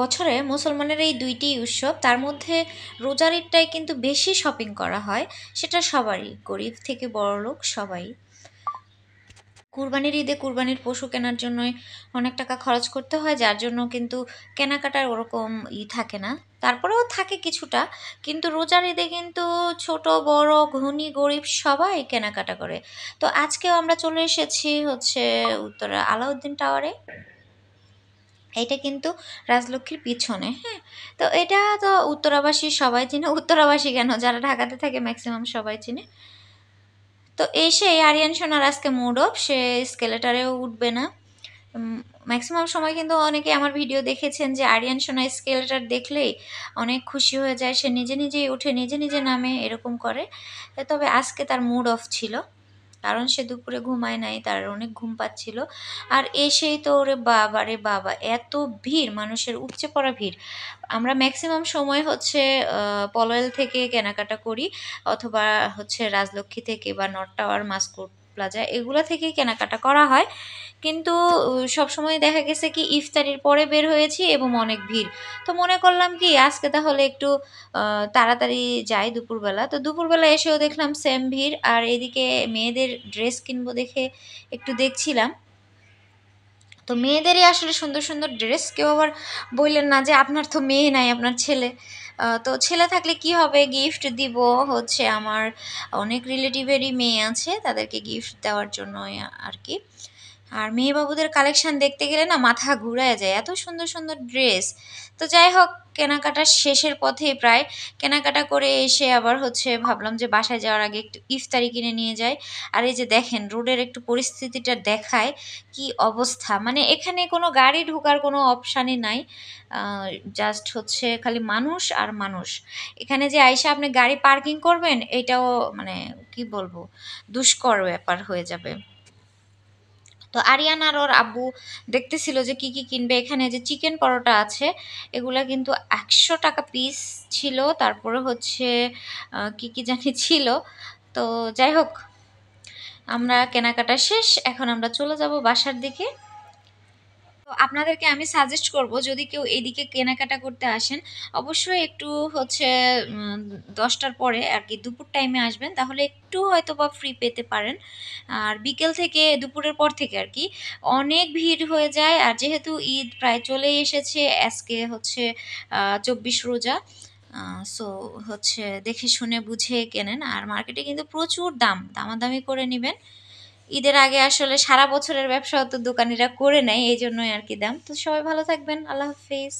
বছরে মুসলমানের এই দুইটি উৎসব, তার মধ্যে রোজার ঈদটাই কিন্তু বেশি শপিং করা হয়। সেটা সবারই, গরিব থেকে বড়লোক সবাই। কুরবানির ঈদে কুরবানির পশু কেনার জন্যই অনেক টাকা খরচ করতে হয়, যার জন্য কিন্তু কেনাকাটার ওরকম থাকে না। তারপরেও থাকে কিছুটা, কিন্তু রোজার ঈদে কিন্তু ছোট বড় ধনী গরিব সবাই কেনাকাটা করে। তো আজকেও আমরা চলে এসেছি হচ্ছে উত্তরা আলাউদ্দিন টাওয়ারে। এটা কিন্তু রাজলক্ষ্মীর পিছনে, হ্যাঁ। তো এটা তো উত্তরাবাসী সবাই চিনে, উত্তরাবাসী কেন, যারা ঢাকাতে থাকে ম্যাক্সিমাম সবাই চিনে। তো এসে আরিয়ান সোনার আজকে মুড অফ, সে স্কেলেটারেও উঠবে না। ম্যাক্সিমাম সময় কিন্তু অনেকে আমার ভিডিও দেখেছেন যে আরিয়ান সোনা স্কেলেটার দেখলেই অনেক খুশি হয়ে যায়, সে নিজে নিজেই উঠে নিজে নিজে নামে, এরকম করে। তবে আজকে তার মুড অফ ছিল, কারণ সে দুপুরে ঘুমায় নাই, তার অনেক ঘুম পাচ্ছিল। আর এসেই তো ওরে বাবা রে বাবা, এত ভিড়, মানুষের উপচে পড়া ভিড়। আমরা ম্যাক্সিমাম সময় হচ্ছে পলয়েল থেকে কেনাকাটা করি, অথবা হচ্ছে রাজলক্ষ্মী থেকে বা নর্থ টাওয়ার, মাস্কোট প্লাজা, এগুলো থেকেই কেনাকাটা করা হয়। কিন্তু সব সময় দেখা গেছে কি ইফতারির পরে বের হয়েছি এবং অনেক ভিড়। তো মনে করলাম কি আজকে তাহলে একটু তাড়াতাড়ি যাই দুপুরবেলা। তো দুপুরবেলা এসেও দেখলাম সেম ভিড়। আর এদিকে মেয়েদের ড্রেস কিনবো দেখে একটু দেখছিলাম। তো মেয়েদেরই আসলে সুন্দর সুন্দর ড্রেস। কেউ আবার বললেন না যে আপনার তো মেয়ে নাই, আপনার ছেলে। তো ছেলে থাকলে কি হবে, গিফট দিব হচ্ছে, আমার অনেক রিলেটিভেরই মেয়ে আছে, তাদেরকে গিফট দেওয়ার জন্য আর কি। আর মেয়ে বাবুদের কালেকশন দেখতে গেলে না মাথা ঘুরায় যায়, এত সুন্দর সুন্দর ড্রেস। তো যাই হোক, কেনাকাটা শেষের পথেই প্রায়। কেনাকাটা করে এসে আবার হচ্ছে ভাবলাম যে বাসায় যাওয়ার আগে একটু ইফতারি কিনে নিয়ে যাই। আর এই যে দেখেন রোডের একটু পরিস্থিতিটা দেখায়, কি অবস্থা, মানে এখানে কোনো গাড়ি ঢোকার কোনো অপশানই নাই। জাস্ট হচ্ছে খালি মানুষ আর মানুষ। এখানে যে আইসা আপনি গাড়ি পার্কিং করবেন, এটাও মানে কি বলবো, দুষ্কর ব্যাপার হয়ে যাবে। তো আরিয়ান আর ওর আব্বু দেখতেছিল যে কি কি কিনবে। এখানে যে চিকেন পরোটা আছে, এগুলা কিন্তু 100 টাকা পিস ছিল। তারপরে হচ্ছে কি কি জানি ছিল। তো যাই হোক, আমরা কেনাকাটা শেষ, এখন আমরা চলে যাব বাসার দিকে। তো আপনাদেরকে আমি সাজেস্ট করব, যদি কেউ এদিকে কেনাকাটা করতে আসেন, অবশ্যই একটু হচ্ছে 10টার পরে আর কি, দুপুর টাইমে আসবেন, তাহলে একটু হয়তো বা ফ্রি পেতে পারেন। আর বিকেল থেকে, দুপুরের পর থেকে আর কি অনেক ভিড় হয়ে যায়। আর যেহেতু ঈদ প্রায় চলেই এসেছে, আজকে হচ্ছে 24 রোজা। সো হচ্ছে দেখে শুনে বুঝে কেনেন। আর মার্কেটে কিন্তু প্রচুর দাম, দামাদামি করে নেবেন। ঈদের আগে আসলে সারা বছরের ব্যবসা তো দোকানিরা করে নেয়, এই জন্যই আর কি দাম। তো সবাই ভালো থাকবেন, আল্লাহ হাফিজ।